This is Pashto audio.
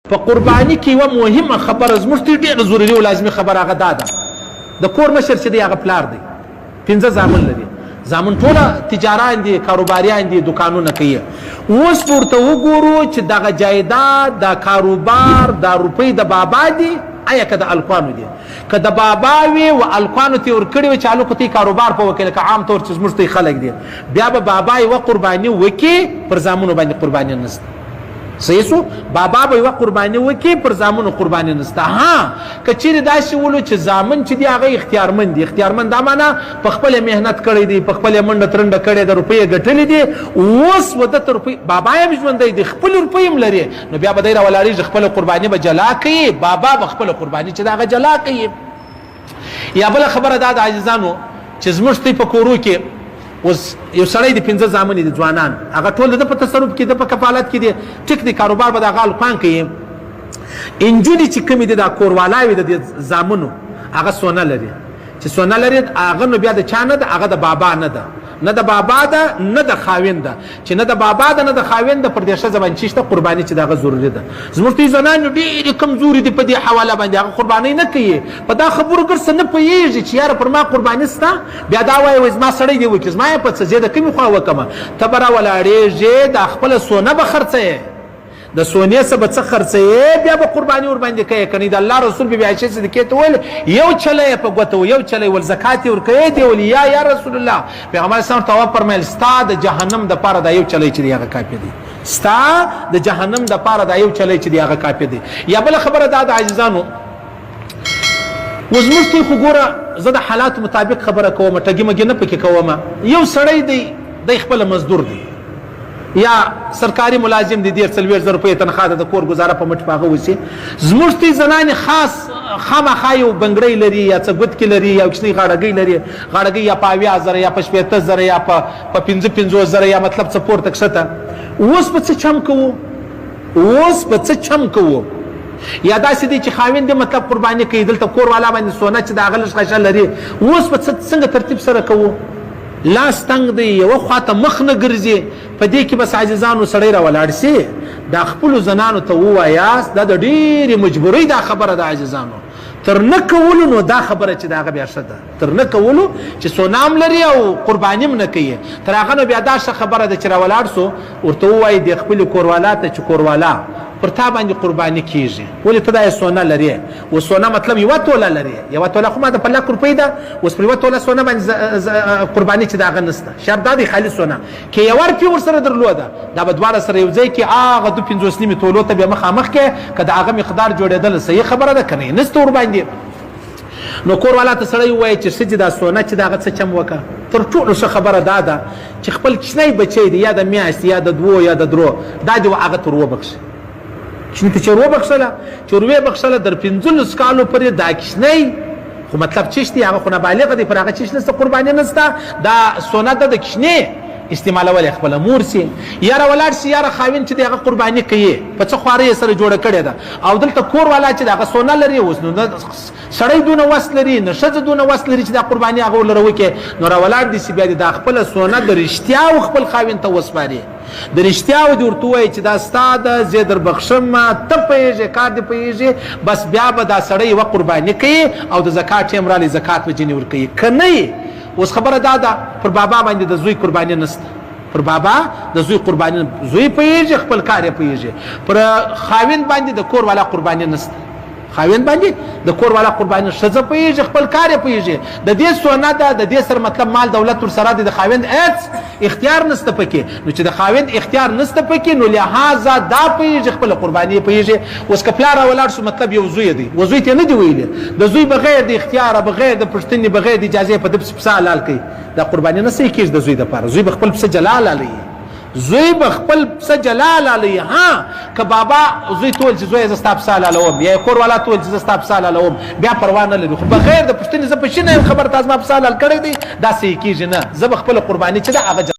په قرباني کې یوه مهمه خبره زموږ ته ډېره ضروري او لازمي خبره هغه دا ده د کور مشر چې دی هغه پلار دی 15 زامن لري زامن ټوله تجاران دي کاروباریان دي دوکانونه کوي اوس ورته وګورو چې دغه جایداد دا کاروبار دا روپۍ د بابا دي آیا که د الکوانو دي که د بابا وي و الکوانو ته ورکړي وي چې هلکو ته کاروبار په وکړي لکه عام طور چې زموږ ته خلک دي بیا به بابا یوه قرباني وکړي پر زامنو باندې قرباني نشته صحیح سو بابا به یوه قرباني وکړي پر زامنو قرباني نشته ها که چیرې داسې ولو چې زامن چې دي هغه اختیارمند دي اختیارمند دا معنا په خپله محنت کړی دی په خپله منډه ترنډه کړې د روپۍ یې ګټلې دي اوس ودته روپۍ بابا یې ژوندی دی خپلې روپۍ هم لري نو بیا به دی راولاړېږي خپله قرباني به جلا کوي بابا به خپله قرباني چې د هغه جلا کوي یا بله خبره دا د عزیزانو چې زموږ تی په کورو کې اوس یو سړی د 15 زامن دي ځوانان هغه ټول د په تصرف کې د په کفالت کې دي ټیک دی کاروبار به د هغه الکوان کوي انجونې چې کومې دي دا کوروالاوي د زامنو هغه سونه لري چې سونه لري هغه نو بیا د چا نه ده هغه د بابا نه ده نه د بابا ده نه د خاوند ده چې نه د بابا ده نه د خاوند ده پر دې ښځه باندې چې شته قرباني چې د هغه ضروري ده زموږ ته زنانې ډېرې کمزوري دي په دې حواله باندې هغه قرباني نه کوي په دا خبرو ګر څه نه پوهېږي چې یاره پر ما قرباني شته بیا دا وایي زما سړی دی وایي چې زما یې په څه زه د کومې خوا وکړمه ته به راولاړېږې دا خپله سونه به خرڅوې د سونې څه به څه خرڅوې بیا به قرباني ورباندې کوې که نه د الله رسول بي بي عایشې صدیقې ته ویل یو چلی یې په ګوته و یو چلی ول زکات یې ورکوې دی ویل یا رسول الله پیغمبر اسلام ته وفرمیل ستا د جهنم دپاره دا یو چلی چې دی هغه کافي دی ستا د جهنم دپاره دا یو چلی چې دی هغه کافي دی یا بله خبره دا د عزیزانو اوس زموږ ته خو ګوره زه د حالاتو مطابق خبره کوم ټګي مګي نه پکې کوم یو سړی دی خپله مزدور دی یا سرکاري ملازم دي 40,000 روپۍ تنخواه ده د کور گزاره په مټ په هغه وسي زموږ ته زنانې خاص خامخا یو بنګړۍ لري یا څه ګوتکې لري یا کوچنۍ غاړګۍ لري غاړګۍ یا په 80,000 یا په 15,000 یا په 55,000 یا مطلب څه پورته کښته اوس په څه چم کوو اوس په څه چم کوو یا داسې دی چې خاوند مطلب قرباني کوي دلته کور والا باندې سونه چې د هغه لږ خشه لري اوس په څنګه ترتیب سره کوو لاس تنګ دی یوه خواته مخ نه ګرځي په دې کې بس عزیزانو سړی راولاړ سي دا خپلو زنانو ته ووایاست دا د ډېرې مجبورۍ دا خبره ده عزیزانو تر نه کولو نو دا خبره چې د هغه بیا ښه ده تر نه کولو چې سونام لري او قرباني هم نه کوي تر هغه نو بیا دا ښه خبره ده چې راولاړ سو ورته ووایي د خپلې کوروالا ته چې کوروالا پر تا باندې قرباني کیږي ولې ته دا سونه لري و سونه مطلب یوه توله لري یوه توله خو ما د په لک روپۍ ده اوس پر یوه توله سونه باندې قرباني چې د هغه نشته شرط دا دی خالي سونه که یوه روپۍ ورسره درلوده دا به دواړه سره یو ځای کې هغه 2.50 نیمې تولو ته بیا مخامخ کې که د هغه مقدار جوړېدل صحیح خبره ده که نه یې نشته ورباندې نو کور والا ته سړی ووایي چې ښځې دا سونه چې د هغه څه چم وکړه تر ټولو ښه خبره دا ده چې خپل کوچنی بچی دی یا د میاشتې یا د 2 یا د 3 دا دې هغه ته وروبخښي کښنې ته چې وروبخښله چې وروبخښله در 15 کالو پورې دا کښنی خو مطلب چیش دی هغه خو نابالغه دی پر هغه چیش نشته قرباني نشته دا سونه ده د کښنې استعمالول یې خپله مور سي یا راولاړ سي یا خاوند چې د هغه قرباني کوي په څه خواره یې سره جوړه کړې ده او دلته کور والا چې د هغه سونه لري اوس نو سړی دونه وس لري نه ښځه دونه وس لري چې دا قرباني هغه ورلره وکړي نو راولاړ دي سي بیا د دا خپله سونه د رښتیا او خپل خاوند ته وسپاري د رښتیا دې ورته ووایي چې دا ستا ده زه در بخښم ته پوهېږې کار دې پوهېږې بس بیا به دا سړی یوه قرباني کوي او د زکات ټیم رالی زکات به ځینې ورکوي که نه اوس خبره دا ده پر بابا باندې د زوی قرباني نشته پر بابا د زوی قرباني زوی پوهېږي خپل کار یې پوهېږي پر خاوند باندې د کور والا قرباني نشته خاوند باندې د کور والا قرباني ښځه پوهېږي خپل کار یې پوهېږي د دې سونه ده د دې سره مطلب مال دولت ورسره دی د خاوند هېڅ اختیار نشته پکې نو چې د خاوند اختیار نشته پکې نو لهذا دا پوهېږي خپله قرباني یې پوهېږي اوس که پلار راولاړ شو مطلب یو زوی دی و زوی ته نه دي ویلي د زوی بغیر د اختیاره بغیر د پوښتنې بغیر د اجازې په ده پسې پسه حلال کوي دا قرباني نه صحیح کېږي د زوی دپاره زوی به خپل پسه جلا حلالوي زوی به خپل پسه جلا حلالوي ها که بابا زوی ته ویل چې زویه زه ستا پسه حلالوم یا کور والا ته ویل چې زه ستا پسه حلالوم بیا پروا نه لري خو بغیر د پوښتنې زه په شي نه یم خبر تا زما پسه حلال کړی دی دا صحیح کېږي نه زه به خپله قرباني چې ده هغه